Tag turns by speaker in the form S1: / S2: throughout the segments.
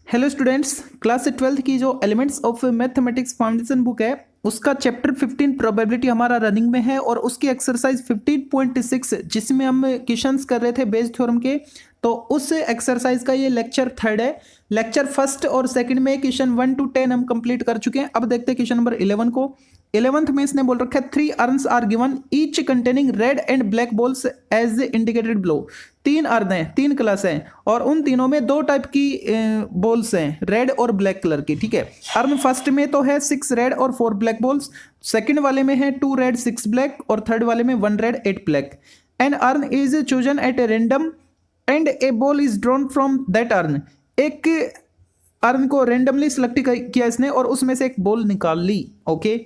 S1: Hello students, class 12th की जो elements of mathematics foundation book है उसका चैप्टर 15 प्रोबेबिलिटी हमारा रनिंग में है और उसकी एक्सरसाइज 15.6 जिसमें हम क्वेश्चंस कर रहे थे बेस थ्योरम के। तो उस एक्सरसाइज का ये लेक्चर 3 है। लेक्चर फर्स्ट और सेकंड में क्वेश्चन 1 to 10 हम कंप्लीट कर चुके हैं। अब देखते हैं क्वेश्चन नंबर 11 को। 11th में इसने बोल रखा है 3 urns are given each containing red and black balls as indicated below. 3 urn हैं, 3 क्लास हैं और उन तीनों में 2 टाइप की बॉल्स हैं, रेड और ब्लैक कलर की। ठीक है, अर्न फर्स्ट में तो है 6 रेड और 4 ब्लैक बॉल्स, सेकंड वाले में है 2 रेड 6 ब्लैक और थर्ड वाले में 1 red 8 black. An urn is chosen at a random and a ball is drawn from that urn. एक अर्न को रेंडमली सिलेक्ट किया इसने और उसमें से एक बॉल निकाल ली। Okay,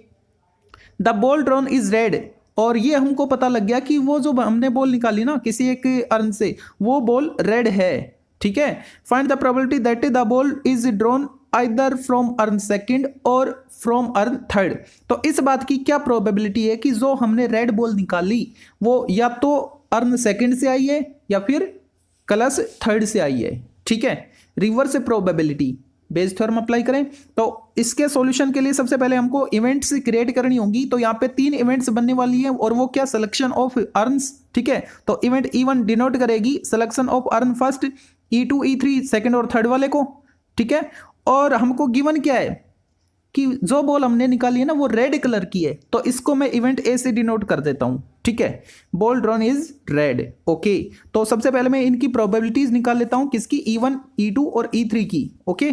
S1: the ball drawn is red, और ये हमको पता लग गया कि वो जो हमने बॉल निकाली ना किसी एक अर्न से, वो बॉल रेड है। ठीक है, find the probability that the ball is drawn either from earn second और फ्रॉम अर्न थर्ड। तो इस बात की क्या प्रोबेबिलिटी है कि जो हमने रेड बॉल निकाली वो या तो अर्न सेकंड से आई है या फिर क्लास थर्ड से आई है। ठीक है, reverse probability Bayes theorem apply करें। तो इसके सॉल्यूशन के लिए सबसे पहले हमको इवेंट्स क्रिएट करनी होंगी। तो यहाँ पे 3 इवेंट्स बनने वाली है और वो क्या, सिलेक्शन ऑफ अर्न्स। ठीक है, तो इवेंट E1 डिनोट करेगी selection of earn first, E2 E3 second और थर्ड वाले को। ठीक है, और हमको गिवन क्या है कि जो बॉल हमने निकाली है ना वो रेड कलर की है, तो इसको मैं इवेंट ए से डिनोट कर देता हूं। ठीक है, ball drawn is red. Okay, तो सबसे पहले मैं इनकी प्रोबेबिलिटीज निकाल लेता हूं, किसकी, E1 E2 और E3 की। Okay,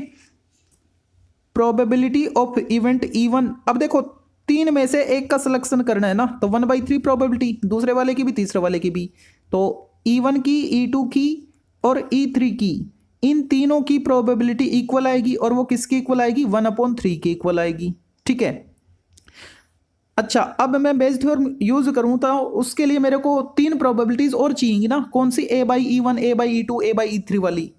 S1: probability of event E1। अब देखो 3 में से एक का सिलेक्शन करना है ना, तो 1/3 प्रोबेबिलिटी, दूसरे वाले की भी तीसरे वाले की भी। तो E1 की, E2 की और E3 की, इन तीनों की प्रोबेबिलिटी इक्वल आएगी और वो किसकी इक्वल आएगी, 1/3 की इक्वल आएगी। ठीक है, अच्छा अब मैं बेस थ्योरम यूज करूं तो उसके लिए मेरे को 3 प्रोबेबिलिटीज और चाहिए ना। कौन सी, A/E1 A/E2 A/E3 वाली।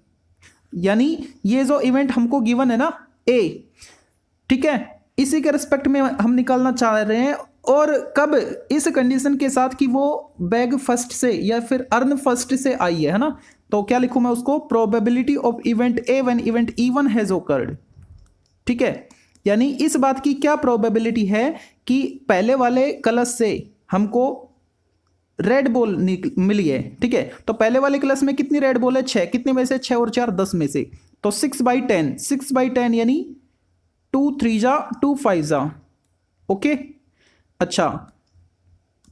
S1: यानी ये जो इवेंट हमको गिवन है ना A, ठीक है, इसी के रिस्पेक्ट में हम निकालना चाह रहे हैं। और कब, इस कंडीशन के साथ कि वो बैग फर्स्ट से या फिर अर्न फर्स्ट से आई है ना। तो क्या लिखूं मैं उसको, probability of event A when event E1 has occurred. ठीक है, यानी इस बात की क्या प्रोबेबिलिटी है कि पहले वाले क्लास से हमको रेड बॉल मिली है। ठीक है, तो पहले वाले क्लास में कितनी रेड बॉल है, 6। कितने में से, 6 और 4 10 में से। तो 6/10, 6/10 यानी 2 3 जा 2 5 जा। ओके, अच्छा,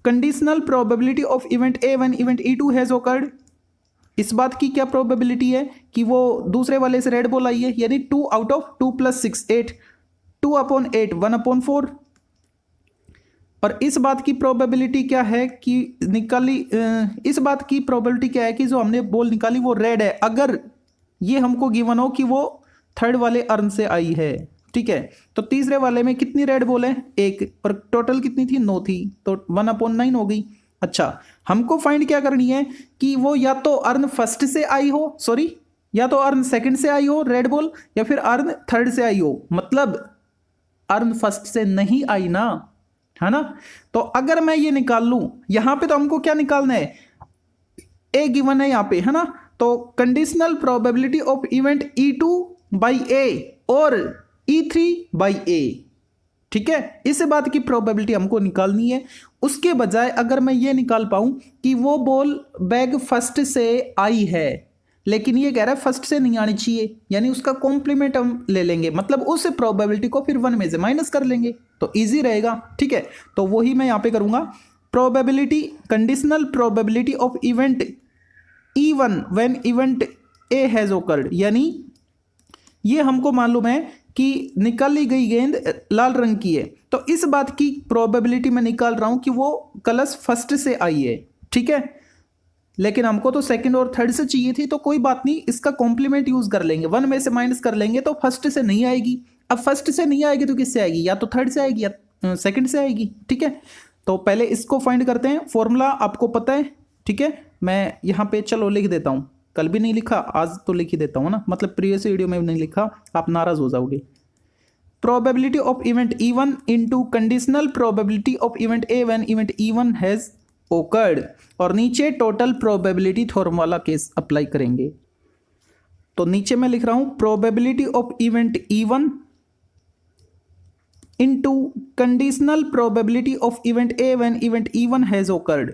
S1: conditional probability of event A when event E2 has occurred. इस बात की क्या प्रोबेबिलिटी है कि वो दूसरे वाले से रेड बॉल आई है, यानी 2 out of 2 + 6 8, 2/8 1/4। और इस बात की प्रोबेबिलिटी क्या है कि निकाली, इस बात की प्रोबेबिलिटी क्या है कि जो हमने बॉल निकाली वो रेड है, अगर ये हमको गिवन हो कि वो थर्ड वाले अर्न से आई है। ठीक है, तो तीसरे वाले में कितनी रेड बॉल है, 1, और टोटल कितनी थी, 9 थी, तो 1/9 हो गई। अच्छा, हमको फाइंड क्या करनी है कि वो या तो अर्न फर्स्ट से आई हो, सॉरी, या तो अर्न सेकंड से आई हो रेड बॉल, या फिर अर्न थर्ड से आई हो। मतलब अर्न फर्स्ट से नहीं आई ना, है ना। तो अगर मैं ये निकाल लूं, यहां पे तो हमको क्या निकालना है, ए गिवन है यहां पे, है ना। तो conditional probability of event E2/A और E3/A। ठीक है, इस बात की प्रोबेबिलिटी हमको निकालनी है। उसके बजाय अगर मैं ये निकाल पाऊं कि वो बॉल बैग फर्स्ट से आई है, लेकिन ये कह रहा है फर्स्ट से नहीं आनी चाहिए, यानी उसका कॉम्प्लीमेंट हम ले लेंगे, मतलब उस प्रोबेबिलिटी को फिर 1 में से माइनस कर लेंगे तो इजी रहेगा। ठीक है, तो वही मैं यहां पे करूंगा। Probability, conditional probability of event E1 when event A has occurred, यानी ये हमको मालूम है कि निकाली गई गेंद लाल रंग की है, तो इस बात की प्रोबेबिलिटी मैं निकाल रहा हूं कि वो क्लास फर्स्ट से आई है। ठीक है, लेकिन हमको तो सेकंड और थर्ड से चाहिए थी, तो कोई बात नहीं, इसका कॉम्प्लीमेंट यूज कर लेंगे, 1 में से माइनस कर लेंगे तो फर्स्ट से नहीं आएगी। अब फर्स्ट से नहीं आएगी तो किससे आएगी, या तो थर्ड से आएगी या सेकंड से आएगी। ठीक है, तो पहले इसको फाइंड करते हैं। फॉर्मूला आपको पता है, ठीक है, मैं यहाँ पे चलो लिख देता हूँ, कल भी नहीं लिखा, आज तो लिख ही देता हूँ ना, मतलब प्रीवियस वीडियो में भी नहीं लिखा, आप नाराज हो जाओगे। Probability of event E1 into conditional probability of event A when event E1 has occurred, और नीचे टोटल प्रोबेबिलिटी थ्योरम वाला केस अप्लाई करेंगे। तो नीचे मैं लिख रहा हूं probability of event E1 into conditional probability of event A when event E1 has occurred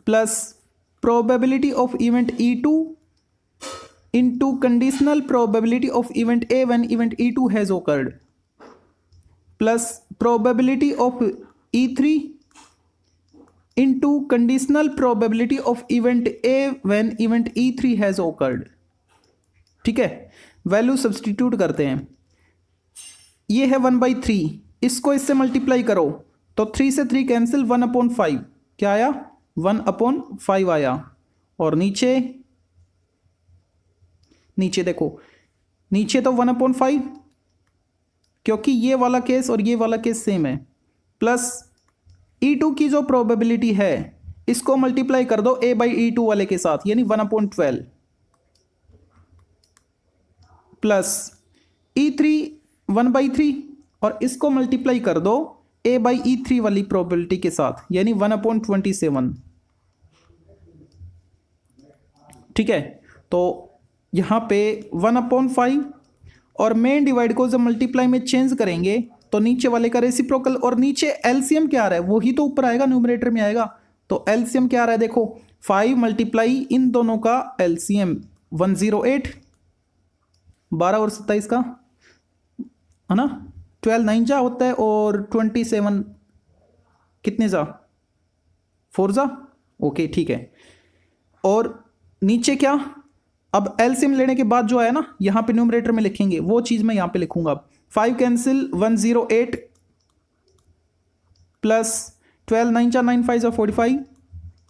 S1: plus probability of event E2 into conditional probability of event A when event E2 has occurred plus probability of E3 into conditional probability of event A when event E3 has occurred। ठीक है, value substitute करते हैं। ये है 1/3, इसको इससे multiply करो तो 3 से 3 कैंसिल, 1/5 क्या आया, 1/5 आया। और नीचे देखो, नीचे तो 1/5 क्योंकि ये वाला केस और ये वाला केस सेम है, प्लस E2 की जो प्रोबेबिलिटी है इसको मल्टीप्लाई कर दो A/E2 वाले के साथ, यानी 1/12 प्लस E3 1/3 और इसको मल्टीप्लाई कर दो A/E3 वाली प्रोबेबिलिटी के साथ, यानी 1/27। ठीक है, तो यहां पे 1/5 और मेन डिवाइड को जब मल्टीप्लाई में चेंज करेंगे तो नीचे वाले का रेसिप्रोकल, और नीचे एलसीएम क्या आ रहा है वही तो ऊपर आएगा, न्यूमरेटर में आएगा। तो एलसीएम क्या आ रहा है, देखो 5 मल्टीप्लाई इन दोनों का एलसीएम 108, 12 और 27 का है ना, 12 9 जा होता है और 27 कितने जा, 4 जा। ओके ठीक है, और नीचे क्या, अब एलसीएम लेने के बाद जो आया ना यहां पे न्यूमरेटर में लिखेंगे वो चीज मैं यहां पे लिखूंगा। 5 कैंसिल 108 प्लस 12 9 जा 9 5 जा 45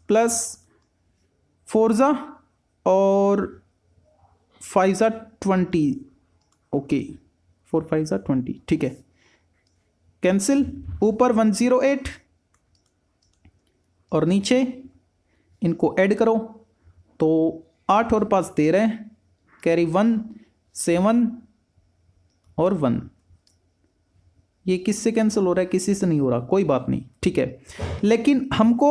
S1: प्लस 4 जा और 5 जा 20। ओके 4 5 जा 20, ठीक है, कैंसिल, ऊपर 108 और नीचे इनको ऐड करो तो 8 और 5 13, कैरी 1 7 और 1। ये किससे कैंसिल हो रहा है, किसी से नहीं हो रहा, कोई बात नहीं, ठीक है। लेकिन हमको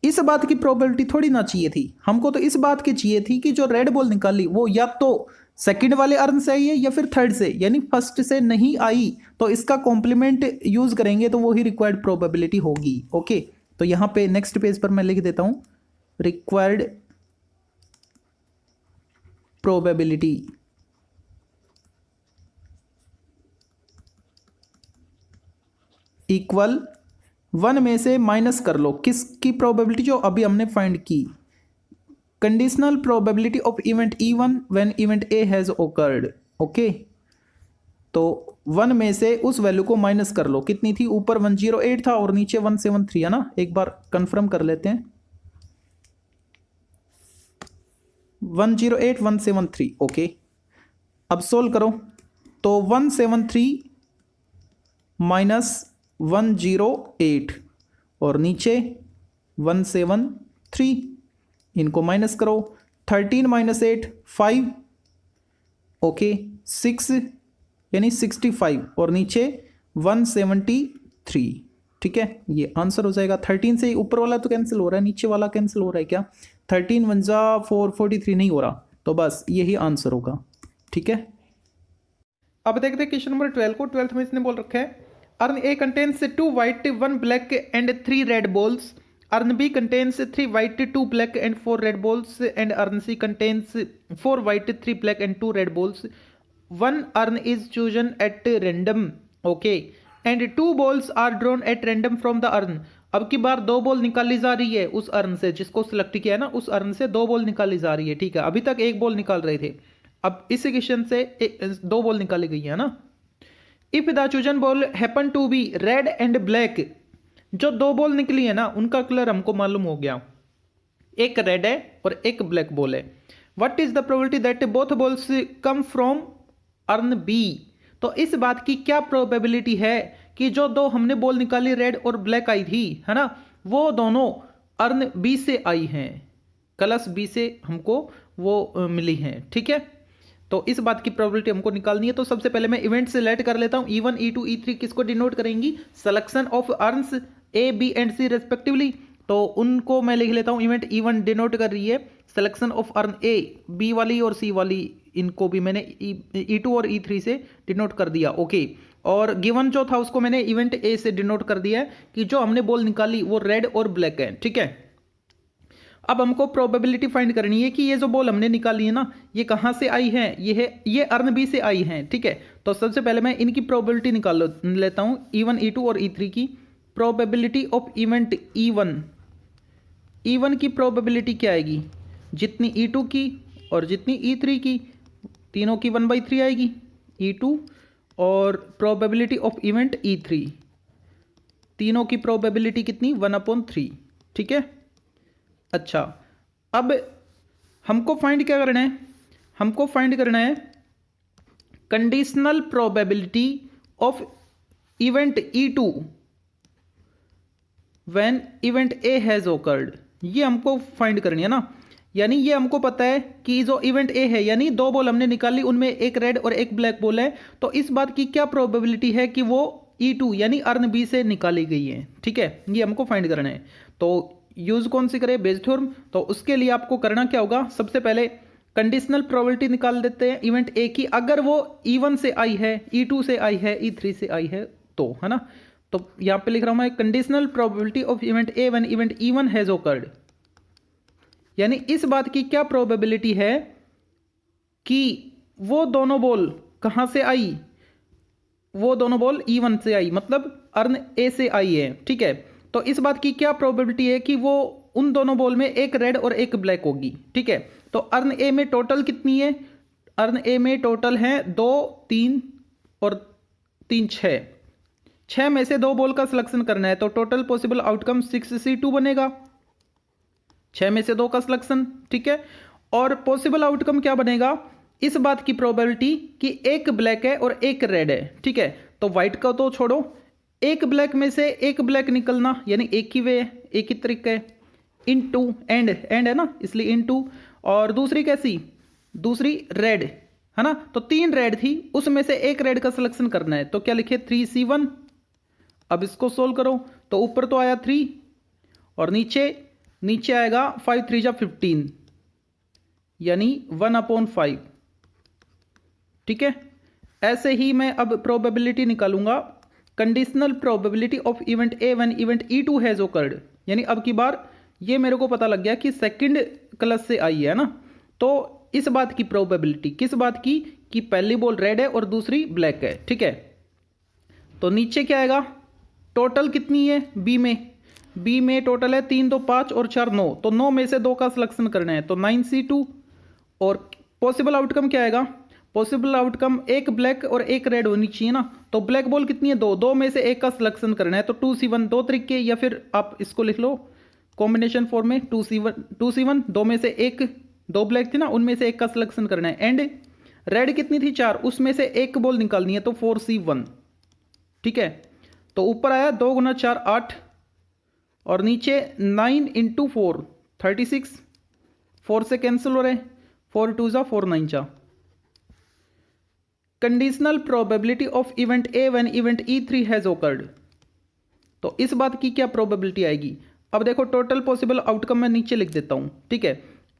S1: इस बात की प्रोबेबिलिटी थोड़ी ना चाहिए थी, हमको तो इस बात की चाहिए थी कि जो रेड बॉल निकाली वो या तो सेकंड वाले अर्न से आई है या फिर थर्ड से, यानी फर्स्ट से नहीं आई तो इसका कॉम्प्लीमेंट यूज करेंगे तो वो ही रिक्वायर्ड प्रोबेबिलिटी होगी। ओके, तो यहां पे नेक्स्ट पेज पर मैं लिख देता हूं रिक्वायर्ड प्रोबेबिलिटी इक्वल 1 में से माइनस कर लो किसकी प्रोबेबिलिटी, जो अभी हमने फाइंड की, conditional probability of event E1 when event A has occurred. Okay, तो 1 में से उस वैल्यू को माइनस कर लो, कितनी थी, ऊपर 108 था और नीचे 173 है ना, एक बार कंफर्म कर लेते हैं, 108 173। ओके, अब सोल्व करो तो 173 माइनस 108 और नीचे 173, इनको माइनस करो, 13 माइनस 8 5, ओके 6 यानी 65 और नीचे 173। ठीक है, ये आंसर हो जाएगा। 13 से ऊपर वाला तो कैंसिल हो रहा है, नीचे वाला कैंसिल हो रहा है क्या, 13 1 जा 4 43 नहीं हो रहा, तो बस यही आंसर होगा। ठीक है, अब देखते हैं क्वेश्चन नंबर 12 को। 12th में इसने बोल रखा है urn A contains 2 white 1 black and 3 red balls, urn B contains 3 white 2 black and 4 red balls, and urn C contains 4 white 3 black and 2 red balls. One urn is chosen at random, okay, and 2 balls are drawn at random from the earn. अब की बार 2 ball निकाली जा रही है उस earn से, जिसको select किया है ना उस अर्न से 2 बॉल निकाली जा रही है। ठीक है, अभी तक 1 बॉल निकाल रहे थे, अब इस क्वेश्चन से 2 बॉल निकाली गई है ना। If the chosen ball happen to be red and black, जो 2 बॉल निकली है ना उनका कलर हमको मालूम हो गया, एक रेड है और एक ब्लैक बॉल है। What is the probability that both balls come from urn B, तो इस बात की क्या प्रोबेबिलिटी है कि जो 2 हमने बॉल निकाली रेड और ब्लैक आई थी है ना, वो दोनों अर्न बी से आई हैं, क्लास बी से हमको वो मिली हैं। ठीक है, तो इस बात की प्रोबेबिलिटी हमको निकालनी है। तो सबसे पहले मैं इवेंट सेलेक्ट कर लेता हूं, E1 E2 E3 किसको डिनोट करेंगी, selection of earns A B and C respectively. तो उनको मैं लिख लेता हूँ इवेंट E1 डिनोट कर रही है selection of urn A, B वाली और सी वाली, इनको भी मैंने E2 और E3 से डिनोट कर दिया। ओके, और गिवन जो था उसको मैंने इवेंट ए से डिनोट कर दिया है कि जो हमने बॉल निकाली वो रेड और ब्लैक है। ठीक है, अब हमको प्रोबेबिलिटी फाइंड करनी है कि ये जो बॉल हमने निकाली है ना, ये कहाँ से आई है, ये अर्न बी से आई है। ठीक है, तो सबसे पहले मैं इनकी प्रोबेबिलिटी निकाल लेता हूँ, E1, E2 और E3 की प्रोबेबिलिटी ऑफ इवेंट E1 की प्रोबेबिलिटी क्या आएगी, जितनी E2 की और जितनी E3 की, तीनों की 1/3 आएगी E2, और प्रोबेबिलिटी ऑफ इवेंट E3, तीनों की प्रोबेबिलिटी कितनी, 1/3। ठीक है, अच्छा, अब हमको फाइंड क्या करना है, हमको फाइंड करना है conditional probability of event E2 when event A has occurred, ये हमको फाइंड करनी है ना। यानी ये हमको पता है कि जो इवेंट ए है, यानी दो बॉल हमने निकाली, उनमें एक रेड और एक ब्लैक बॉल है, तो इस बात की क्या प्रोबेबिलिटी है कि वो E2 यानी अर्न बी से निकाली गई है। ठीक है, ये हमको फाइंड करना है। तो यूज कौन सी करें, बेस थ्योरम। तो उसके लिए आपको करना क्या होगा, सबसे पहले कंडीशनल प्रोबेबिलिटी निकाल देते हैं इवेंट ए की, अगर वो E1 से आई है, E2 से आई है, E3 से आई है तो, है ना। तो यहां पे लिख रहा हूं मैं conditional probability of event A when event E1 has occurred, यानी इस बात की क्या प्रोबेबिलिटी है कि वो दोनों बॉल कहां से आई, वो दोनों बॉल E1 से आई, मतलब अर्न ए से आई है। ठीक है, तो इस बात की क्या प्रोबेबिलिटी है कि वो उन दोनों बॉल में एक रेड और एक ब्लैक होगी। ठीक है, तो अर्न ए में टोटल कितनी है, अर्न ए में टोटल है 2, 3 और 3, 6 में से 2 बॉल का सिलेक्शन करना है, तो टोटल पॉसिबल आउटकम 6C2 बनेगा, 6 में से 2 का सिलेक्शन। ठीक है, और पॉसिबल आउटकम क्या बनेगा, इस बात की प्रोबेबिलिटी कि एक ब्लैक है और एक रेड है। ठीक है, तो व्हाइट का तो छोड़ो, एक ब्लैक में से एक ब्लैक निकलना, यानी एक ही वे है, एक ही तरीका है, इनटू एंड है ना, इसलिए इनटू, और दूसरी कैसी, दूसरी रेड है ना, तो 3 रेड थी, उसमें से एक रेड का सिलेक्शन करना है, तो क्या लिखे 3C1। अब इसको सोल्व करो, तो ऊपर तो आया 3 और नीचे आएगा 5 3 जा 15, यानी 1/5। ठीक है, ऐसे ही मैं अब प्रोबेबिलिटी निकालूंगा conditional probability of event A when event E2 has occurred, यानी अब की बार ये मेरे को पता लग गया कि सेकंड क्लच से आई है ना, तो इस बात की प्रोबेबिलिटी, किस बात की, कि पहली बॉल रेड है और दूसरी ब्लैक है। ठीक है, तो नीचे क्या आएगा, टोटल कितनी है बी में टोटल है 3 2 5 और 4 9, तो 9 में से 2 का सिलेक्शन करना है, तो 9C2। और पॉसिबल आउटकम क्या आएगा, पॉसिबल आउटकम एक ब्लैक और एक रेड होनी चाहिए ना, तो ब्लैक बॉल कितनी है, 2 में से एक का सिलेक्शन करना है, तो 2C1, 2 तरीके, या फिर आप इसको लिख लो कॉम्बिनेशन फॉर्म में 2C1, 2 में से एक, 2 ब्लैक थी ना, उनमें से एक का सिलेक्शन करना है, एंड रेड कितनी थी 4, उसमें से एक बॉल निकालनी है, तो 4C1। ठीक है, तो ऊपर आया 2 गुना 4 8, और नीचे 9 × 4 36, 4 से कैंसिल हो रहे, 4 2 जा 4 9 जा। Conditional probability of event A when event E3 has occurred, तो इस बात की क्या प्रोबेबिलिटी आएगी, अब देखो टोटल पॉसिबल आउटकम मैं नीचे लिख देता हूं। ठीक है,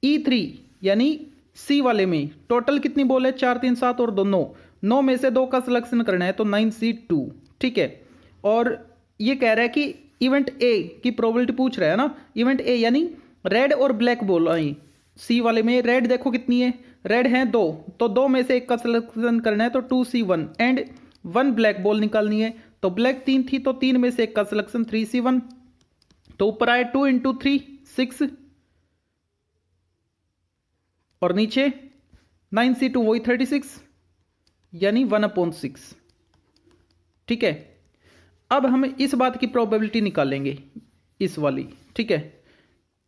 S1: E3 यानी सी वाले में टोटल कितनी बॉल है, 4 3 7 और 2 9, 9 में से 2 का सिलेक्शन करना है, तो 9C2। ठीक है, और ये कह रहा है कि इवेंट ए की प्रोबेबिलिटी पूछ रहा है ना, इवेंट ए यानी रेड और ब्लैक बॉल आई, सी वाले में रेड देखो कितनी है, रेड है 2, तो 2 में से एक का सिलेक्शन करना है, तो 2C1, एंड 1 ब्लैक बॉल निकालनी है, तो ब्लैक 3 थी, तो 3 में से एक का सिलेक्शन 3C1, तो ऊपर आए 2 × 3 6, और नीचे 9C2 वही 36, यानी 1/6। ठीक है, अब हम इस बात की प्रोबेबिलिटी निकालेंगे, इस वाली। ठीक है,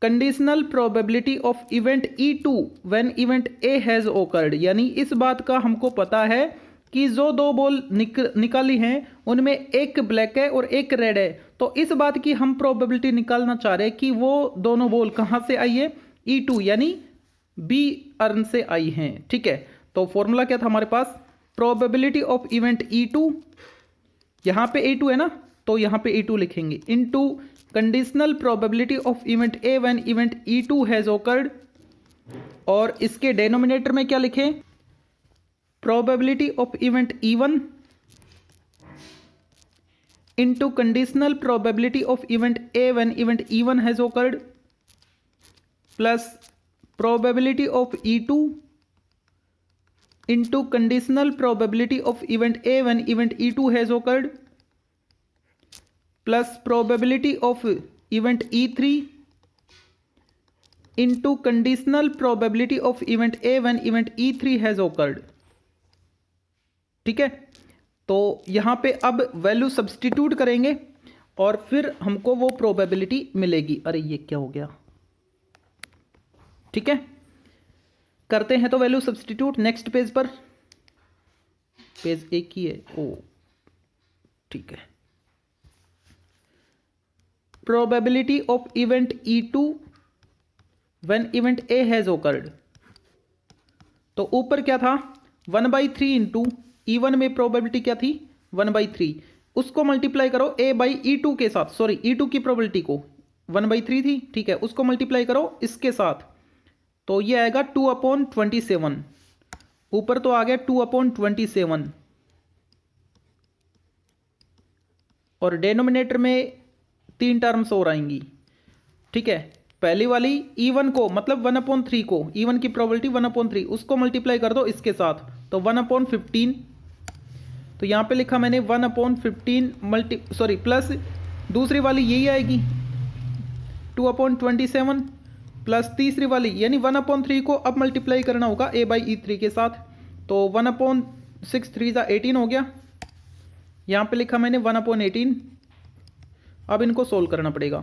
S1: conditional probability of event E2 when event A has occurred, यानी इस बात का हमको पता है कि जो 2 बॉल निकाली हैं उनमें एक ब्लैक है और एक रेड है, तो इस बात की हम प्रोबेबिलिटी निकालना चाह रहे हैं कि वो दोनों बॉल कहां से आई है, E2 यानी बी अर्न से आई हैं। ठीक है, तो फॉर्मूला क्या था हमारे पास, प्रोबेबिलिटी ऑफ इवेंट E2, यहां पे E2 है ना, तो यहाँ पे E2 लिखेंगे into conditional probability of event A when event E2 has occurred, और इसके डेनोमिनेटर में क्या लिखें, probability of event E1 into conditional probability of event A when event E1 has occurred plus probability of E2 into conditional probability of event A when event E2 has occurred plus probability of event E3 into conditional probability of event A when event E3 has occurred. ठीक है, तो यहां पे अब value substitute करेंगे और फिर हमको वो प्रोबेबिलिटी मिलेगी। अरे ये क्या हो गया, ठीक है, करते हैं तो वैल्यू सब्सटीट्यूट। नेक्स्ट पेज पर, पेज एक ही है, ओ ठीक है। Probability of event E2 when event A has occurred, तो ऊपर क्या था 1/3 इंटू E1 में प्रोबेबिलिटी क्या थी 1/3, उसको मल्टीप्लाई करो A बाई E2 के साथ, सॉरी E2 की प्रोबेबिलिटी को 1/3 थी, ठीक है, उसको मल्टीप्लाई करो इसके साथ, तो ये आएगा 2/27, ऊपर तो आ गया 2/27, और डेनोमिनेटर में 3 टर्म्स और आएंगी। ठीक है, पहली वाली E1 को मतलब 1/3 को, E1 की प्रोबेबिलिटी 1/3, उसको मल्टीप्लाई कर दो इसके साथ, तो 1/15, तो यहाँ पे लिखा मैंने 1/15 प्लस दूसरी वाली यही आएगी 2/27 प्लस तीसरी वाली यानी 1/3 को अब मल्टीप्लाई करना होगा A बाई E3 के साथ, तो 1/6 3 18 हो गया, यहाँ पे लिखा मैंने 1/18। अब इनको सोल्व करना पड़ेगा,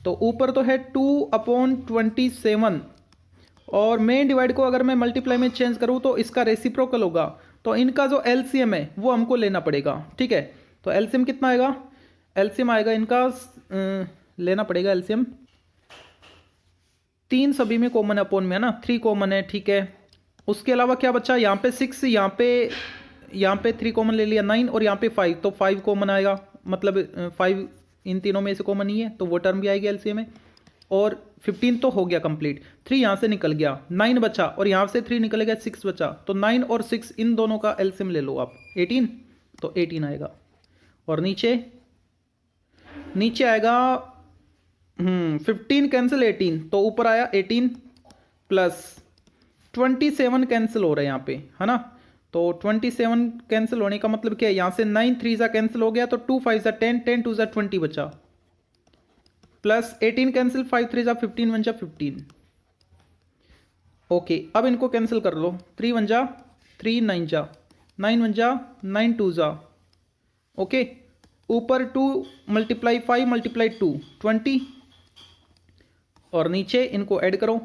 S1: तो ऊपर तो है 2/27 और मेन डिवाइड को अगर मैं मल्टीप्लाई में चेंज करूँ तो इसका रेसिप्रोकल होगा, तो इनका जो एलसीएम है वो हमको लेना पड़ेगा। ठीक है, तो एलसीएम कितना आएगा, एलसीएम आएगा इनका लेना पड़ेगा एलसीएम 3 सभी में कॉमन अपोन में है ना, 3 कॉमन है। ठीक है, उसके अलावा क्या बचा, यहाँ पे 6, यहाँ पे 3 कॉमन ले लिया 9 और यहाँ पे 5, तो 5 कॉमन आएगा, मतलब 5 इन तीनों में से कॉमन नहीं है तो वो टर्म भी आएगी एलसीएम में, और 15 तो हो गया कंप्लीट। 3 यहाँ से निकल गया, 9 बचा और यहाँ से 3 निकल गया, 6 बचा, तो 9 और 6 इन दोनों का एलसीएम ले लो आप 18, तो 18 आएगा। और नीचे आएगा 15 कैंसिल 18, तो ऊपर आया 18 प्लस 27 कैंसिल हो रहा है यहाँ पे, है ना, तो 27 कैंसिल होने का मतलब क्या है, यहाँ से 9 3 सा कैंसिल हो गया, तो 2 5 सा 10 10 2 सा 20 बचा, प्लस 18 कैंसिल 5 3 सा 15 1 जा 15। ओके, अब इनको कैंसिल कर लो, 3 1 जा 3 9 जा 9 1 जा 9 2 जा, ओके, ऊपर 2 मल्टीप्लाई 5 मल्टीप्लाई 2 20, और नीचे इनको ऐड करो,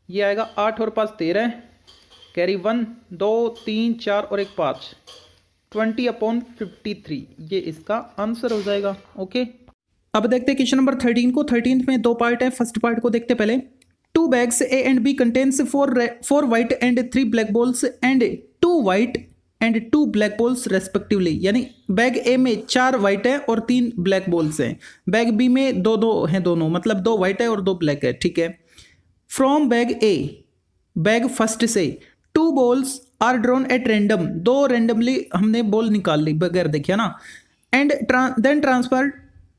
S1: ये आएगा 8 और 5 13, कैरी 1 2 3 4 और 1 5, 20/53, ये इसका आंसर हो जाएगा। ओके, अब देखते हैं क्वेश्चन नंबर 13 को। 13 में 2 पार्ट है, फर्स्ट पार्ट को देखते पहले। 2 bags A and B contains 4 white and 3 black balls and 2 white and 2 black balls respectively, यानी बैग ए में 4 वाइट है और 3 ब्लैक बॉल्स हैं, बैग बी में 2 हैं दोनों, मतलब 2 वाइट है और 2 ब्लैक है। ठीक है, from bag A, bag first से 2 balls are drawn at random, 2 randomly हमने बॉल निकाल ली बगैर देखिए ना, and then transfer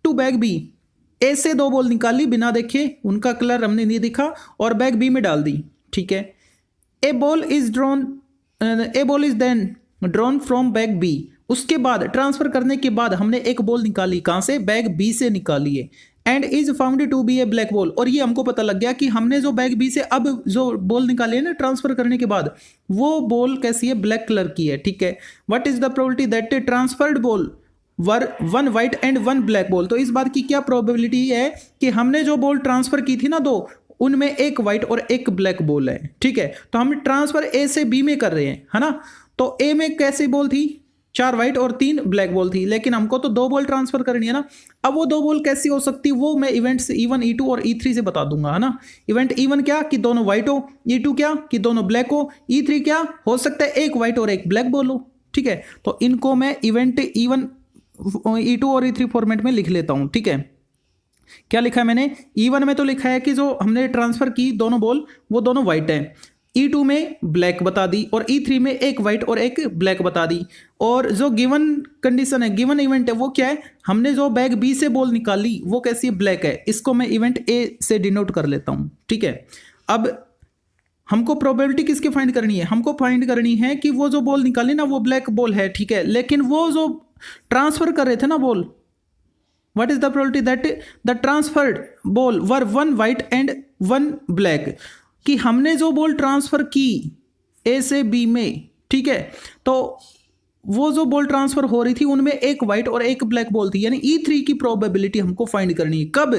S1: to bag B, A से 2 बॉल निकाल ली बिना देखे, उनका कलर हमने नहीं दिखा और बैग बी में डाल दी। ठीक है, a ball is then drawn from bag B, उसके बाद ट्रांसफर करने के बाद हमने एक बॉल निकाली, कहाँ से, बैग बी से निकाली है, and is found to be a black ball, और ये हमको पता लग गया कि हमने जो बैग बी से अब जो बॉल निकाली है ना ट्रांसफर करने के बाद, वो बॉल कैसी है, ब्लैक कलर की है। ठीक है, what is the probability that transferred ball were 1 white and 1 black ball, तो इस बात की क्या प्रोबेबिलिटी है कि हमने जो बॉल ट्रांसफर की थी ना 2, उनमें 1 वाइट और 1 ब्लैक बॉल है। ठीक है, तो हम ट्रांसफर ए से बी में कर रहे हैं, है ना, तो ए में कैसी बॉल थी, 4 वाइट और 3 ब्लैक बॉल थी, लेकिन हमको तो 2 बॉल ट्रांसफर करनी है ना। अब वो 2 बॉल कैसी हो सकती है, वो मैं इवेंट्स E1 E2 और E3 से बता दूंगा, है ना। इवेंट E1 क्या कि दोनों वाइट हो, E2 क्या कि दोनों ब्लैक हो, E3 क्या हो सकता है 1 वाइट और 1 ब्लैक बॉल हो। ठीक है, तो इनको मैं इवेंट E1 E2 और E3 फॉर्मेट में लिख लेता हूँ, ठीक है। क्या लिखा है मैंने, E1 में तो लिखा है कि जो हमने ट्रांसफर की दोनों बॉल वो दोनों वाइट है, E2 में ब्लैक बता दी और E3 में एक वाइट और एक ब्लैक बता दी। और जो गिवन कंडीशन है, गिवन इवेंट है वो क्या है, हमने जो बैग बी से बॉल निकाली वो कैसी है, ब्लैक है, इसको मैं इवेंट ए से डिनोट कर लेता हूँ, ठीक है। अब हमको प्रोबेबिलिटी किसकी फाइंड करनी है, हमको फाइंड करनी है कि वो जो बॉल निकाली ना वो ब्लैक बॉल है, ठीक है, लेकिन वो जो ट्रांसफर कर रहे थे ना ball, what is the probability that the transferred ball were one white and one black, कि हमने जो बॉल ट्रांसफर की ए से बी में, ठीक है, तो वो जो बॉल ट्रांसफर हो रही थी उनमें एक वाइट और एक ब्लैक बॉल थी, यानी E3 की प्रोबेबिलिटी हमको फाइंड करनी है। कब,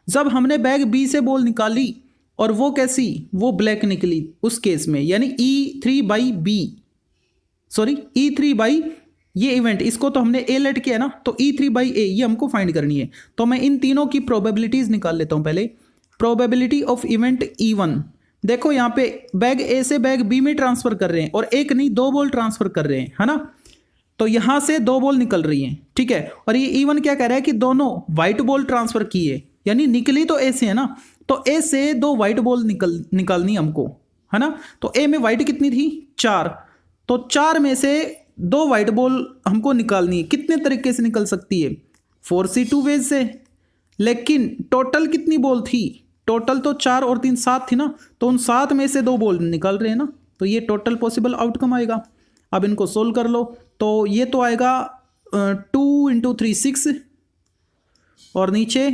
S1: जब हमने बैग बी से बॉल निकाली और वो कैसी, वो ब्लैक निकली, उस केस में, यानी E3 बाई ये इवेंट, इसको तो हमने ए लेट किया ना, तो E3 बाई ए ये हमको फाइंड करनी है। तो मैं इन तीनों की प्रोबेबिलिटीज निकाल लेता हूं पहले। प्रोबेबिलिटी ऑफ इवेंट E1, देखो यहाँ पे बैग ए से बैग बी में ट्रांसफर कर रहे हैं और एक नहीं दो बॉल ट्रांसफर कर रहे हैं, है ना, तो यहां से दो बॉल निकल रही हैं, ठीक है। और ये E1 क्या कह रहा है कि दोनों व्हाइट बॉल ट्रांसफर की है, यानी निकली तो ए से है ना, तो ए से दो व्हाइट बॉल निकालनी हमको, है ना। तो ए में व्हाइट कितनी थी, 4, तो 4 में से दो व्हाइट बॉल हमको निकालनी है। कितने तरीके से निकल सकती है, 4C2 वेज से, लेकिन टोटल कितनी बॉल थी, टोटल तो 4 और 3 7 थी ना, तो उन 7 में से दो बॉल निकाल रहे हैं ना, तो ये टोटल पॉसिबल आउटकम आएगा। अब इनको सोल्व कर लो, तो ये तो आएगा 2 × 3 6 और नीचे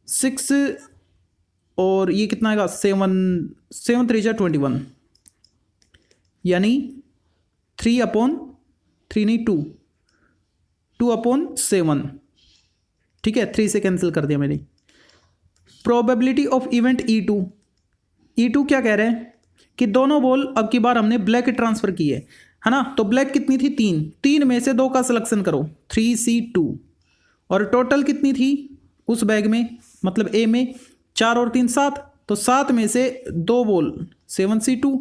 S1: 6 और ये कितना आएगा 7 3 21, यानी 3/3 नहीं 2/7, ठीक है, 3 से कैंसिल कर दिया मैंने। प्रोबेबिलिटी ऑफ इवेंट E2 क्या कह रहे हैं कि दोनों बॉल अब की बार हमने ब्लैक ट्रांसफर की है ना, तो ब्लैक कितनी थी 3 में से 2 का सिलेक्शन करो 3C2, और टोटल कितनी थी उस बैग में, मतलब ए में 4 और 3 7, तो 7 में से 2 बॉल 7C2।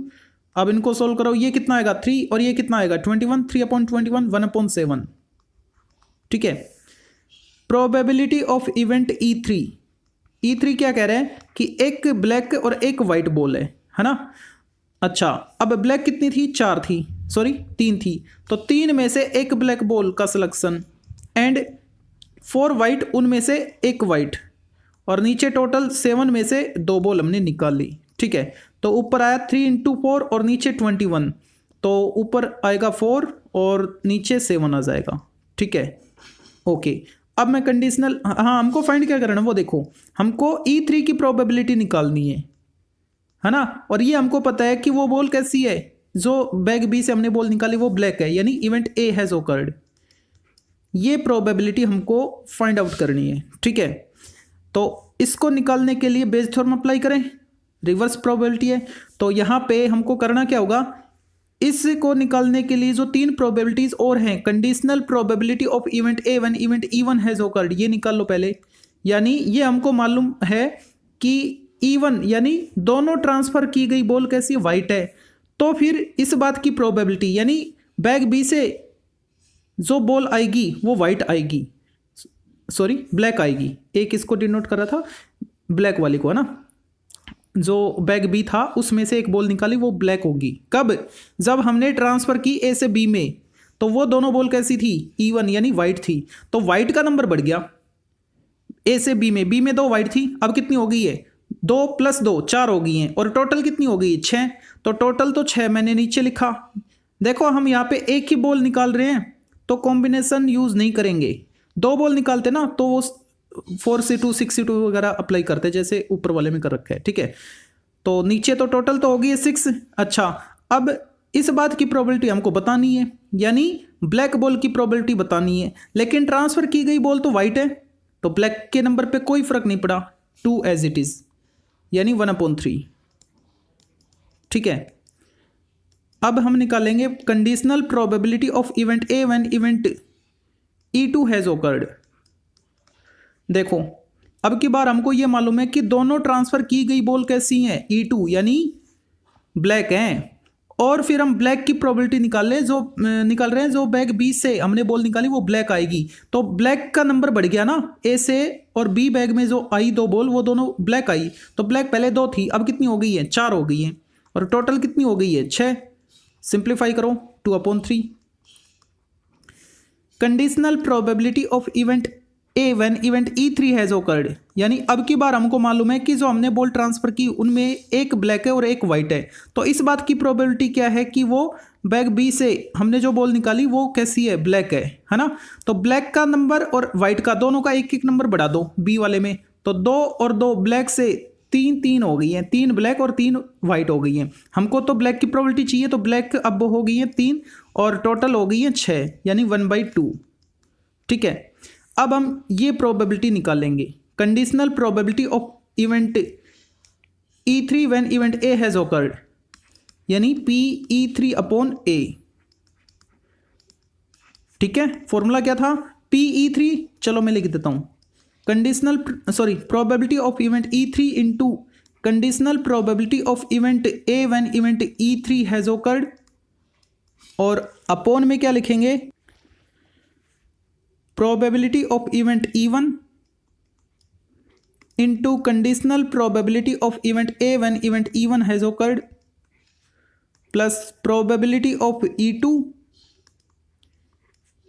S1: अब इनको सोल्व करो, ये कितना आएगा 3 और ये कितना आएगा 21, 3/21 1/7, ठीक है। प्रोबेबिलिटी ऑफ इवेंट E3 क्या कह रहे हैं कि एक ब्लैक और एक वाइट बॉल है ना। अच्छा, अब ब्लैक कितनी थी 3 थी, तो 3 में से एक ब्लैक बॉल का सिलेक्शन एंड 4 वाइट, उनमें से एक वाइट, और नीचे टोटल 7 में से 2 बॉल हमने निकाल ली, ठीक है। तो ऊपर आया 3 × 4 और नीचे 21, तो ऊपर आएगा 4 और नीचे 7 आ जाएगा, ठीक है, ओके। अब मैं कंडीशनल, हाँ हमको फाइंड क्या करना है वो देखो, हमको E3 की प्रोबेबिलिटी निकालनी है ना, और ये हमको पता है कि वो बॉल कैसी है, जो बैग बी से हमने बॉल निकाली वो ब्लैक है, यानी इवेंट ए हैज ओकर्ड। ये प्रोबेबिलिटी हमको फाइंड आउट करनी है, ठीक है। तो इसको निकालने के लिए बेस थ्योरम अप्लाई करें, रिवर्स प्रोबेबिलिटी है, तो यहाँ पे हमको करना क्या होगा, इसको निकालने के लिए जो 3 प्रोबेबिलिटीज और हैं, conditional probability of event A1 event E1 has occurred, ये निकाल लो पहले। यानी ये हमको मालूम है कि E1 यानी दोनों ट्रांसफर की गई बॉल कैसी वाइट है, तो फिर इस बात की प्रोबेबिलिटी यानी बैग बी से जो बॉल आएगी वो वाइट आएगी, सॉरी ब्लैक आएगी। एक इसको डिनोट कर रहा था ब्लैक वाली को, है ना, जो बैग बी था उसमें से एक बॉल निकाली वो ब्लैक होगी। कब, जब हमने ट्रांसफर की ए से बी में, तो वो दोनों बॉल कैसी थी E1 यानी वाइट थी, तो वाइट का नंबर बढ़ गया ए से बी में 2 वाइट थी, अब कितनी हो गई है 2 + 2 4 हो गई हैं, और टोटल कितनी हो गई 6, तो टोटल तो 6 मैंने नीचे लिखा। देखो हम यहाँ पे एक ही बॉल निकाल रहे हैं तो कॉम्बिनेशन यूज नहीं करेंगे, 2 बॉल निकालते ना तो वो 4C2 6C2 वगैरह अप्लाई करते जैसे ऊपर वाले में कर रखा है, ठीक है। तो नीचे तो टोटल तो होगी 6। अच्छा, अब इस बात की प्रोबेबिलिटी हमको बतानी है, यानी ब्लैक बॉल की प्रोबेबिलिटी बतानी है, लेकिन ट्रांसफर की गई बॉल तो वाइट है, तो ब्लैक के नंबर पे कोई फर्क नहीं पड़ा, 2 एज इट इज, यानी 1/3, ठीक है। अब हम निकालेंगे conditional probability of event A when event E2 has occurred. देखो अब की बार हमको ये मालूम है कि दोनों ट्रांसफर की गई बॉल कैसी हैं E2 यानी ब्लैक हैं, और फिर हम ब्लैक की प्रोबेबिलिटी निकाल रहे हैं, जो बैग बी से हमने बॉल निकाली वो ब्लैक आएगी, तो ब्लैक का नंबर बढ़ गया ना, ए से, और बी बैग में जो आई दो बॉल वो दोनों ब्लैक आई, तो ब्लैक पहले 2 थी, अब कितनी हो गई है, 4 हो गई है, और टोटल कितनी हो गई है, 6। सिंप्लीफाई करो, 2/3। Conditional probability of event A when event E3 has occurred, यानी अब की बार हमको मालूम है कि जो हमने बॉल ट्रांसफर की उनमें एक ब्लैक है और एक वाइट है, तो इस बात की प्रोबेबिलिटी क्या है कि वो बैग बी से हमने जो बॉल निकाली वो कैसी है, ब्लैक है ना। तो ब्लैक का नंबर और वाइट का दोनों का एक एक नंबर बढ़ा दो बी वाले में, तो 2 और 2 ब्लैक से 3 हो गई हैं, 3 ब्लैक और 3 वाइट हो गई हैं। हमको तो ब्लैक की प्रोबेबिलिटी चाहिए, तो ब्लैक अब हो गई है 3 और टोटल हो गई है 6, यानी 1/2। ठीक है, अब हम ये प्रोबेबिलिटी निकालेंगे, conditional probability of event E3 when event A has occurred, यानी PE3/A। ठीक है, फॉर्मूला क्या था, PE3, चलो मैं लिख देता हूं, probability of event E3 into conditional probability of event A when event E3 has occurred, और अपॉन में क्या लिखेंगे, probability of event E1 into conditional probability of event A when event E1 has occurred plus probability of E2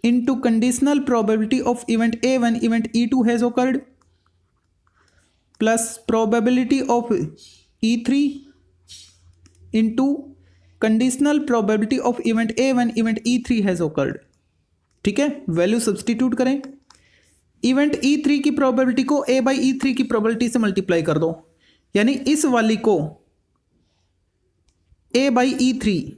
S1: into conditional probability of event A when event E2 has occurred plus probability of E3 into conditional probability of event A when event E3 has occurred। ठीक है, value substitute करें, event E3 की probability को A/E3 की probability से multiply कर दो, यानी इस वाली को A/E3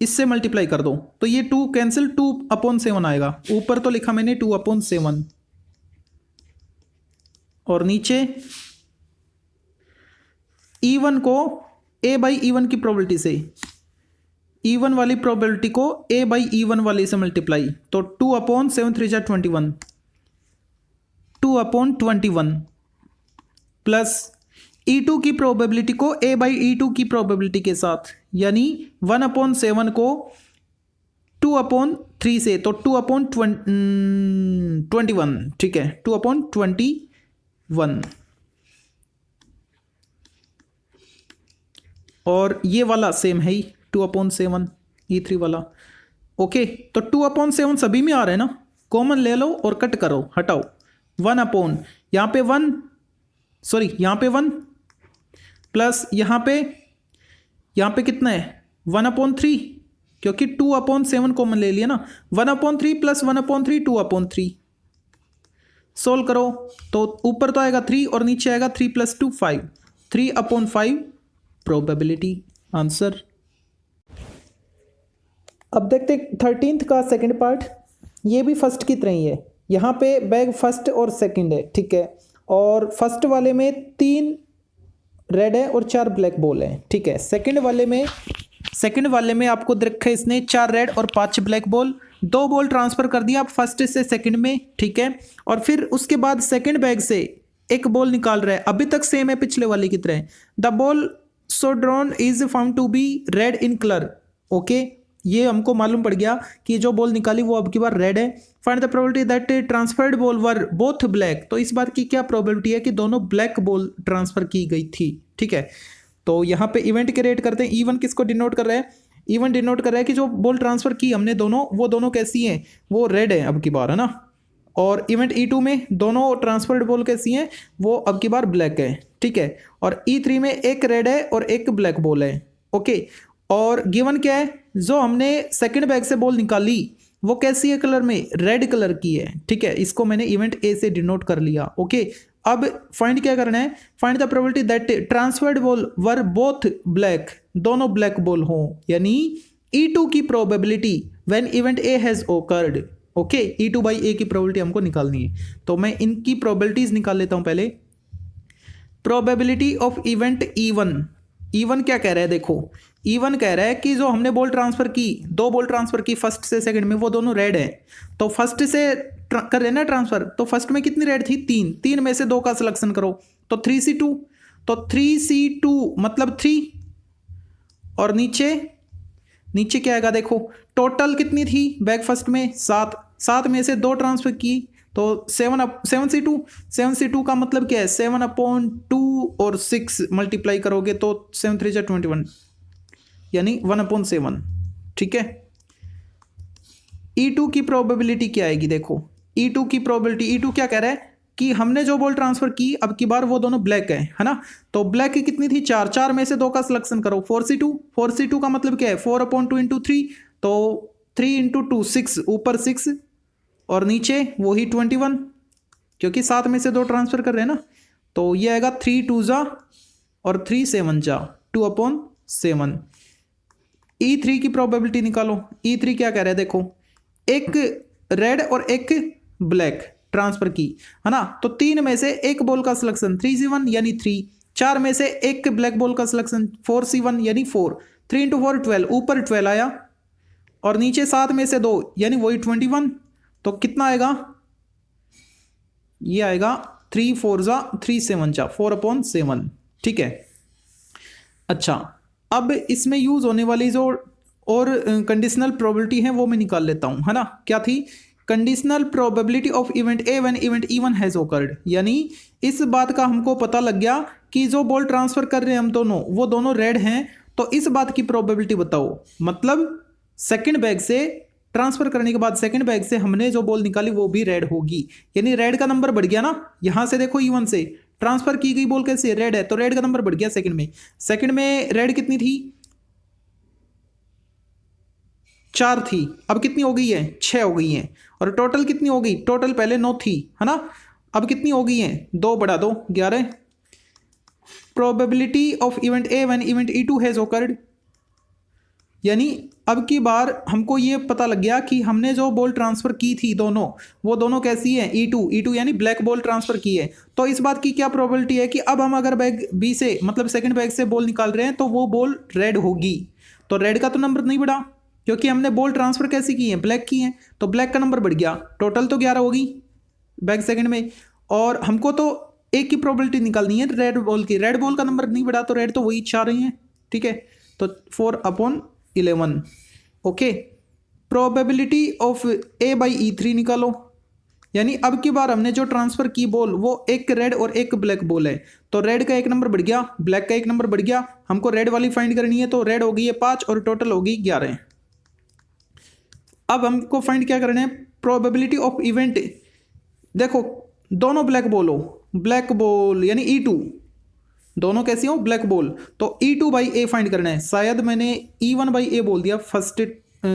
S1: इससे मल्टीप्लाई कर दो, तो ये 2 कैंसिल, 2/7 आएगा, ऊपर तो लिखा मैंने 2/7, और नीचे E1 को A/E1 की प्रोबेबिलिटी से, E1 वाली प्रोबेबिलिटी को A/E1 वाली से मल्टीप्लाई, तो 2/7 3 जा 21, 2/21 प्लस E2 की प्रोबेबिलिटी को A/E2 की प्रोबेबिलिटी के साथ, यानी 1/7 को 2/3 से, तो 2/21। ठीक है, 2/21, और ये वाला सेम है ही 2/7 E3 वाला। ओके, तो 2/7 सभी में आ रहा है ना, कॉमन ले लो और कट करो, हटाओ, 1/, यहाँ पे 1 प्लस यहाँ पे कितना है, 1/3, क्योंकि 2/7 कॉमन ले लिया ना, 1/3 प्लस 1/3 2/3, सोल्व करो तो ऊपर तो आएगा 3 और नीचे आएगा 3 + 2 5, 3/5 प्रोबेबिलिटी आंसर। अब देखते 13th का सेकंड पार्ट, ये भी फर्स्ट की तरह ही है, यहाँ पे बैग फर्स्ट और सेकंड है। ठीक है, और फर्स्ट वाले में 3 रेड है और 4 ब्लैक बॉल है। ठीक है, सेकंड वाले में आपको रखा है इसने 4 रेड और 5 ब्लैक बॉल, 2 बॉल ट्रांसफर कर दिया आप फर्स्ट से सेकंड में। ठीक है, और फिर उसके बाद सेकंड बैग से एक बॉल निकाल रहा है, अभी तक सेम है पिछले वाले की तरह, the ball so drawn is found to be red in colour. Okay, ये हमको मालूम पड़ गया कि जो बॉल निकाली वो अब की बार रेड है। Find the probability that transferred ball were both black, तो इस बात की क्या प्रोबेबिलिटी है कि दोनों ब्लैक बॉल ट्रांसफर की गई थी। ठीक है, तो यहाँ पे इवेंट के रेट करते हैं, E1 किसको डिनोट कर रहा है, E1 डिनोट कर रहा है कि जो बॉल ट्रांसफर की हमने दोनों, वो दोनों कैसी हैं, वो रेड है अब की बार, है ना। और इवेंट E2 में दोनों ट्रांसफर्ड बॉल कैसी हैं, वो अब की बार ब्लैक है। ठीक है, और E3 में एक रेड है और एक ब्लैक बॉल है। ओके, और गिवन क्या है, जो हमने सेकंड बैग से बॉल निकाली वो कैसी है कलर में, रेड कलर की है। ठीक है, इसको मैंने इवेंट ए से डिनोट कर लिया। ओके, अब फाइंड क्या करना है, find the probability that transferred ball were both black, दोनों ब्लैक बॉल हो, यानी E2 की probability when event A has occurred. Okay, E2/A की प्रोबेबिलिटी हमको निकालनी है, तो मैं इनकी प्रोबेबिलिटीज निकाल लेता हूं पहले। प्रोबेबिलिटी ऑफ इवेंट E1 क्या कह रहा है, देखो E1 कह रहा है कि जो हमने बॉल ट्रांसफर की, 2 बॉल ट्रांसफर की फर्स्ट से सेकंड में, वो दोनों रेड है, तो फर्स्ट से कर रहे ना ट्रांसफर, तो फर्स्ट में कितनी रेड थी, 3 में से 2 का सिलेक्शन करो, तो 3C2, तो 3C2 मतलब 3, और नीचे नीचे क्या आएगा देखो, टोटल कितनी थी बैक फर्स्ट में 7, 7 में से 2 ट्रांसफर की तो 7 से 2 का मतलब क्या है 7/2 और 6 मल्टीप्लाई करोगे तो 7 3 21 यानी 1/7। ठीक है। E2 की प्रोबेबिलिटी क्या आएगी देखो, E2 की प्रोबेबिलिटी, E2 क्या कह रहा है कि हमने जो बॉल ट्रांसफर की अब की बार वो दोनों ब्लैक है ना, तो ब्लैक की कितनी थी 4, 4 में से 2 का सिलेक्शन करो 4C2, 4C2 का मतलब क्या है 4/2 इंटू 3, तो 3 इंटू 2 6, ऊपर 6 और नीचे वही 21, क्योंकि 7 में से 2 ट्रांसफर कर रहे हैं ना, तो ये आएगा 3 2 जा और 3 7 जा 2/7। E3 की प्रोबेबिलिटी निकालो, E3 क्या कह रहा है देखो, एक रेड और एक ब्लैक ट्रांसफर की है ना, तो 3 में से एक बॉल का सिलेक्शन 3C1 यानी 3, 4 में से एक ब्लैक बॉल का सिलेक्शन 4C1 यानी 4, 3 इंटू 4 12, ऊपर 12 आया और नीचे 7 में से 2 यानी वही 21, तो कितना आएगा, ये आएगा 3 4 जा 3 7 जा 4/7। ठीक है। अच्छा, अब इसमें यूज होने वाली जो और कंडीशनल प्रोबेबिलिटी है वो मैं निकाल लेता हूं, है ना। क्या थी, conditional probability of event A when event E1 has occurred, यानी इस बात का हमको पता लग गया कि जो बॉल ट्रांसफर कर रहे हैं हम दोनों वो दोनों रेड हैं, तो इस बात की प्रोबेबिलिटी बताओ, मतलब सेकंड बैग से ट्रांसफर करने के बाद सेकंड बैग से हमने जो बॉल निकाली वो भी रेड होगी, यानी रेड का नंबर बढ़ गया ना। यहां से देखो E1 से ट्रांसफर की गई बॉल कैसे रेड है, तो रेड का नंबर बढ़ गया सेकंड में। सेकंड में रेड कितनी थी 4 थी, अब कितनी हो गई है 6 हो गई है, और टोटल कितनी हो गई, टोटल पहले 9 थी है ना, अब कितनी हो गई है 2 बढ़ा दो 11। Probability of event A when event E2 has occurred, यानी अब की बार हमको ये पता लग गया कि हमने जो बॉल ट्रांसफर की थी दोनों, वो दोनों कैसी है E2 यानी ब्लैक बॉल ट्रांसफर की है, तो इस बात की क्या प्रोबेबिलिटी है कि अब हम अगर बैग बी से मतलब सेकंड बैग से बॉल निकाल रहे हैं तो वो बॉल रेड होगी, तो रेड का तो नंबर नहीं बढ़ा क्योंकि हमने बॉल ट्रांसफर कैसी की है ब्लैक की है, तो ब्लैक का नंबर बढ़ गया, टोटल तो 11 होगी बैग सेकंड में, और हमको तो एक की प्रोबेबिलिटी निकालनी है रेड बॉल की, रेड बॉल का नंबर नहीं बढ़ा तो रेड तो वही 4 रही है। ठीक है, तो 4/11। ओके, प्रोबेबिलिटी ऑफ A/E3 निकालो, यानी अब की बार हमने जो ट्रांसफर की बॉल वो एक रेड और एक ब्लैक बॉल है, तो रेड का एक नंबर बढ़ गया ब्लैक का एक नंबर बढ़ गया, हमको रेड वाली फाइंड करनी है, तो रेड हो गई है 5 और टोटल होगी 11। अब हमको फाइंड क्या करना है, प्रोबेबिलिटी ऑफ इवेंट, देखो दोनों ब्लैक बॉल हो, ब्लैक बॉल यानी E2 दोनों कैसी हो ब्लैक बॉल, तो E2/A फाइंड करना है, शायद मैंने E1/A बोल दिया फर्स्ट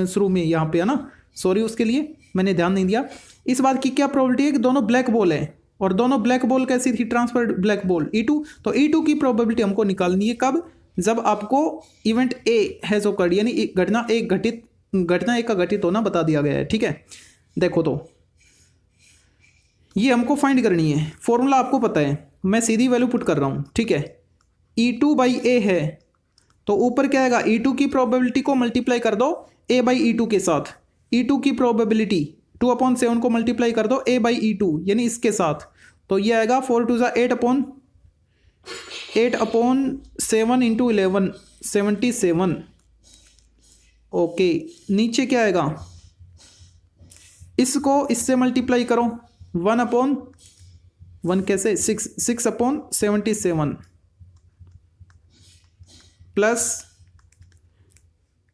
S1: शुरू में यहाँ पे है ना, सॉरी उसके लिए मैंने ध्यान नहीं दिया। इस बात की क्या प्रोबेबिलिटी है कि दोनों ब्लैक बॉल है, और दोनों ब्लैक बॉल कैसी थी ट्रांसफर्ड ब्लैक बॉल E2, तो E2 की प्रोबेबिलिटी हमको निकालनी है कब, जब आपको इवेंट ए हैज ओकर्ड यानी घटना एक का घटित होना बता दिया गया है। ठीक है, देखो तो ये हमको फाइंड करनी है, फॉर्मूला आपको पता है, मैं सीधी वैल्यू पुट कर रहा हूं। ठीक है, E2/A है तो ऊपर क्या आएगा, E2 की प्रोबेबिलिटी को मल्टीप्लाई कर दो A/E2 के साथ, E2 की प्रोबेबिलिटी 2/7 को मल्टीप्लाई कर दो A/E2 यानी इसके साथ, तो ये आएगा 4 2 8/7 इंटू 11 77। ओके, नीचे क्या आएगा, इसको इससे मल्टीप्लाई करो 1/1 कैसे 6/77 प्लस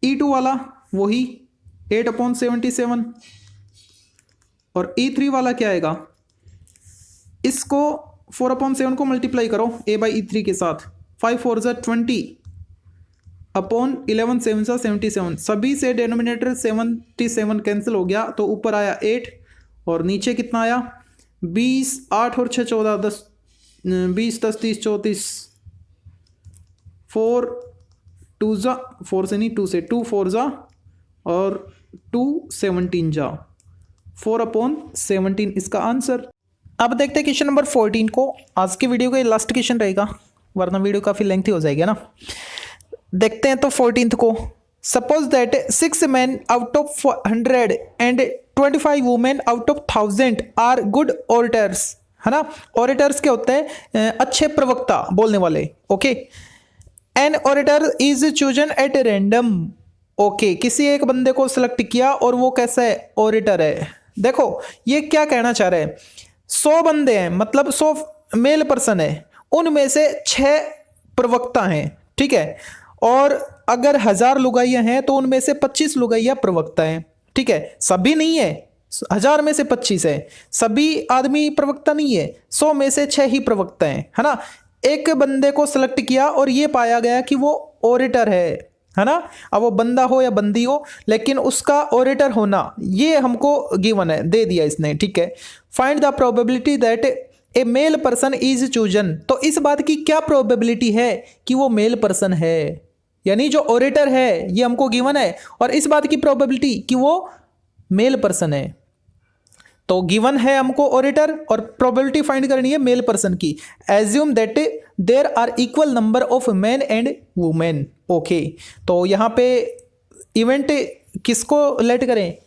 S1: E2 वाला वही 8/77, और E3 वाला क्या आएगा, इसको 4/7 को मल्टीप्लाई करो A/E3 के साथ, 5 4 20 अपॉन 11 7 77, सभी से डिनोमिनेटर 77 कैंसिल हो गया, तो ऊपर आया 8 और नीचे कितना आया 20, 8 और 6 14 10 20 10 30 34, 4 2 जा 4 से नहीं 2 से 2 4 जा और 2 17 जा 4/17 इसका आंसर। अब देखते हैं क्वेश्चन नंबर 14 को, आज की वीडियो का लास्ट क्वेश्चन रहेगा वरना वीडियो काफ़ी लेंथी हो जाएगी ना। देखते हैं तो 14th को, suppose that 6 men out of 100 and 25 women out of 1000 are good orators, है ना। ओरेटर्स क्या होते हैं, अच्छे प्रवक्ता बोलने वाले। Okay, an orator is chosen at random. Okay, किसी एक बंदे को सिलेक्ट किया और वो कैसा है, ऑरिटर है। देखो ये क्या कहना चाह रहे हैं, 100 बंदे हैं, मतलब 100 मेल पर्सन है, उनमें से 6 प्रवक्ता हैं, ठीक है। और अगर 1000 लुगाइयां हैं तो उनमें से 25 लुगाइयां प्रवक्ता हैं, ठीक है। सभी नहीं है, 1000 में से 25 है, सभी आदमी प्रवक्ता नहीं है, 100 में से 6 ही प्रवक्ता हैं, है ना। एक बंदे को सिलेक्ट किया और ये पाया गया कि वो ऑरिटर है ना। अब वो बंदा हो या बंदी हो, लेकिन उसका ऑरिटर होना ये हमको गिवन है, दे दिया इसने, ठीक है। Find the probability that A male person is chosen. तो इस बात की क्या प्रोबेबिलिटी है कि वो मेल पर्सन है, यानी जो ऑरिटर है ये हमको गिवन है, और इस बात की प्रोबेबिलिटी कि वो मेल पर्सन है। तो गिवन है हमको ऑरिटर और प्रोबेबिलिटी फाइंड करनी है मेल पर्सन की। Assume that there are equal number of man and women. Okay, तो यहाँ पे इवेंट किसको लेट करें,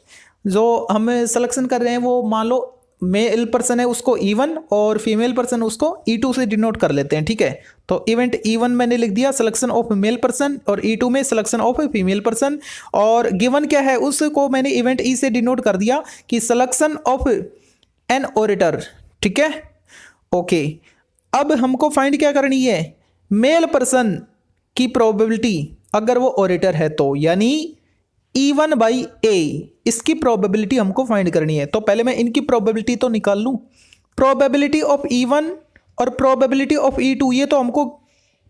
S1: जो हम सिलेक्शन कर रहे हैं वो मान लो मेल पर्सन है उसको E1 और फीमेल पर्सन उसको E2 से डिनोट कर लेते हैं, ठीक है। तो इवेंट E1 मैंने लिख दिया सिलेक्शन ऑफ मेल पर्सन, और E2 में सिलेक्शन ऑफ फीमेल पर्सन, और गिवन क्या है उसको मैंने इवेंट E से डिनोट कर दिया कि सिलेक्शन ऑफ एन ऑरिटर, ठीक है। ओके, अब हमको फाइंड क्या करनी है, मेल पर्सन की प्रोबेबिलिटी अगर वो ऑरिटर है तो, यानी E1 बाई ए, इसकी प्रोबेबिलिटी हमको फाइंड करनी है। तो पहले मैं इनकी प्रोबेबिलिटी तो निकाल लूं। प्रोबेबिलिटी ऑफ E1 और प्रोबेबिलिटी ऑफ E2 ये तो हमको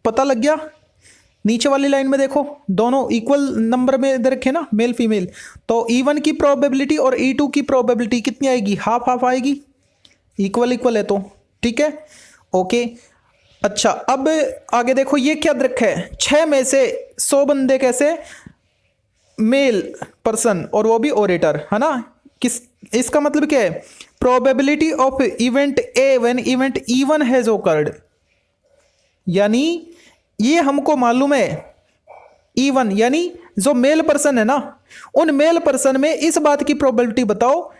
S1: पता लग गया, नीचे वाली लाइन में देखो दोनों इक्वल नंबर में दे रखे ना, मेल फीमेल। तो E1 की प्रोबेबिलिटी और E2 की प्रोबेबिलिटी कितनी आएगी, हाफ हाफ आएगी, इक्वल इक्वल है तो, ठीक है। ओके, अच्छा अब आगे देखो ये क्या दे रखा है, 6 में से 100 बंदे कैसे मेल पर्सन और वो भी ऑरिटर, है ना। किस, इसका मतलब क्या है, probability of event A when event E1 has occurred, यानी ये हमको मालूम है E1 यानी जो मेल पर्सन है ना, उन मेल पर्सन में इस बात की प्रोबेबिलिटी बताओ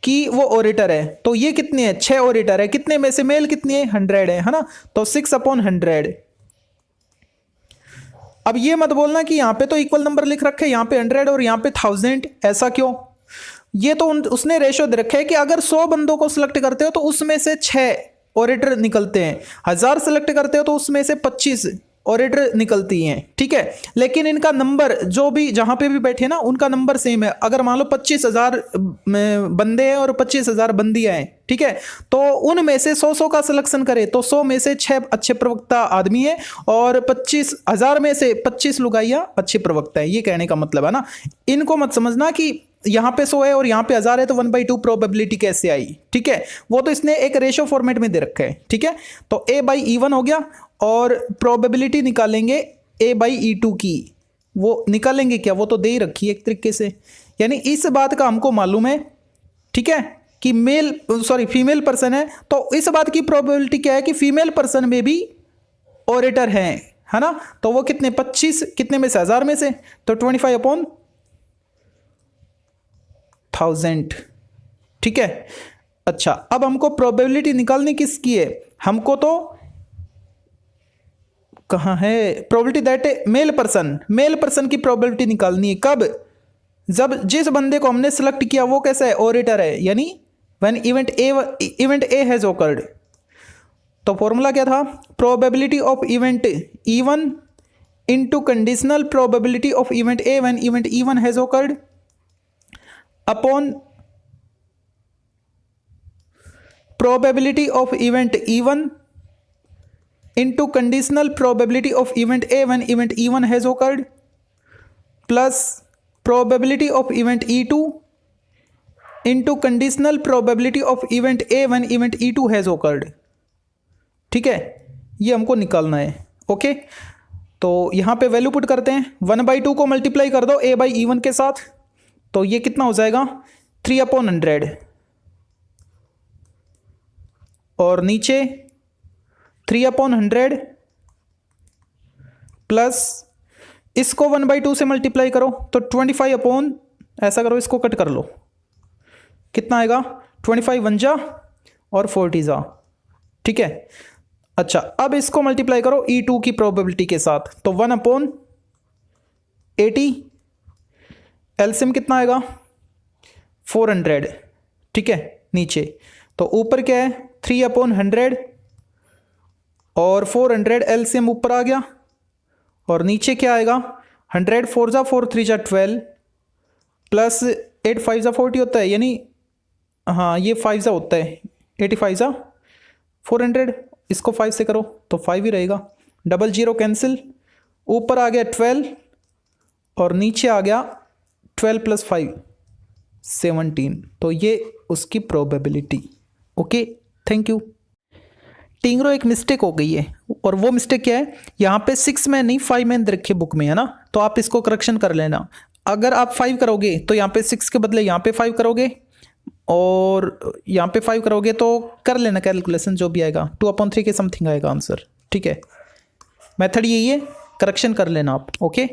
S1: कि वो ऑरिटर है। तो ये कितने हैं, 6 ऑरिटर है, कितने में से मेल कितनी है, 100 है ना। तो 6/100। अब ये मत बोलना कि यहाँ पे तो इक्वल नंबर लिख रखे हैं, यहाँ पे 100 और यहाँ पे 1000, ऐसा क्यों। ये तो उसने रेशो दे रखा है कि अगर 100 बंदों को सिलेक्ट करते हो तो उसमें से 6 ऑरिटर निकलते हैं, 1000 सिलेक्ट करते हो तो उसमें से 25 ऑरिटर निकलती हैं, ठीक है। लेकिन इनका नंबर जो भी जहां पे भी बैठे ना उनका नंबर सेम है। अगर मान लो 25,000 बंदे हैं और 25,000 बंदियां हैं, ठीक है, तो उनमें से 100 का सिलेक्शन करें तो 100 में से 6 अच्छे प्रवक्ता आदमी है और 25,000 में से 25 लुगाइयां अच्छे प्रवक्ता है। ये कहने का मतलब है ना। इनको मत समझना कि यहाँ पे 100 है और यहाँ पे 1000 है तो 1/2 प्रोबेबिलिटी कैसे आई, ठीक है। वो तो इसने एक रेशो फॉर्मेट में दे रखा है, ठीक है। तो A/E1 हो गया, और प्रोबेबिलिटी निकालेंगे A/E2 की। वो निकालेंगे क्या, वो तो दे ही रखी है एक तरीके से, यानी इस बात का हमको मालूम है, ठीक है, कि फीमेल पर्सन है। तो इस बात की प्रोबेबिलिटी क्या है कि फीमेल पर्सन में भी ऑरिटर है ना। तो वो कितने, 25 कितने में से, 1000 में से, तो 25/1000, ठीक है। अच्छा अब हमको प्रोबेबिलिटी निकालनी किसकी है, हमको तो कहाँ है प्रोबेबिलिटी दैट मेल पर्सन की प्रोबेबिलिटी निकालनी है। कब, जब जिस बंदे को हमने सेलेक्ट किया वो कैसा है, ऑरिटर है, यानी when event A has occurred. तो फॉर्मूला क्या था, probability of event E1 into conditional probability of event A when event E1 has occurred upon probability of event E1 into conditional probability of event A when event E1 has occurred plus probability of event E2 into conditional probability of event A when event E2 has occurred, ठीक है। ये हमको निकालना है। Okay, तो यहाँ पे value put करते हैं, 1/2 को मल्टीप्लाई कर दो A/E1 के साथ, तो ये कितना हो जाएगा 3/100, और नीचे 3/100 प्लस इसको 1/2 से मल्टीप्लाई करो तो 25 ऐसा करो, इसको कट कर लो, कितना आएगा 25 1 जा और 40 जा, ठीक है। अच्छा, अब इसको मल्टीप्लाई करो E2 की प्रोबेबिलिटी के साथ, तो 1/80, एलसीएम कितना आएगा 400, ठीक है नीचे। तो ऊपर क्या है 3/100 और 400 एलसीएम ऊपर आ गया, और नीचे क्या आएगा 100 4 जा 4 3 जा 12 प्लस 8 5 जा 40 होता है, यानी हाँ ये 5 जा होता है, 85 जा 400, इसको 5 से करो तो 5 ही रहेगा, डबल जीरो कैंसिल, ऊपर आ गया 12 और नीचे आ गया 12 + 5 17, तो ये उसकी प्रोबेबिलिटी। Okay thank you. टिंगरो एक मिस्टेक हो गई है, और वो मिस्टेक क्या है, यहाँ पे 6 में नहीं 5 में रखे बुक में है ना, तो आप इसको करेक्शन कर लेना। अगर आप 5 करोगे तो यहाँ पे 6 के बदले यहाँ पे 5 करोगे, और यहाँ पे 5 करोगे तो कर लेना कैलकुलेशन, जो भी आएगा 2/3 के समथिंग आएगा आंसर, ठीक है। मेथड यही है, करेक्शन कर लेना आप। ओके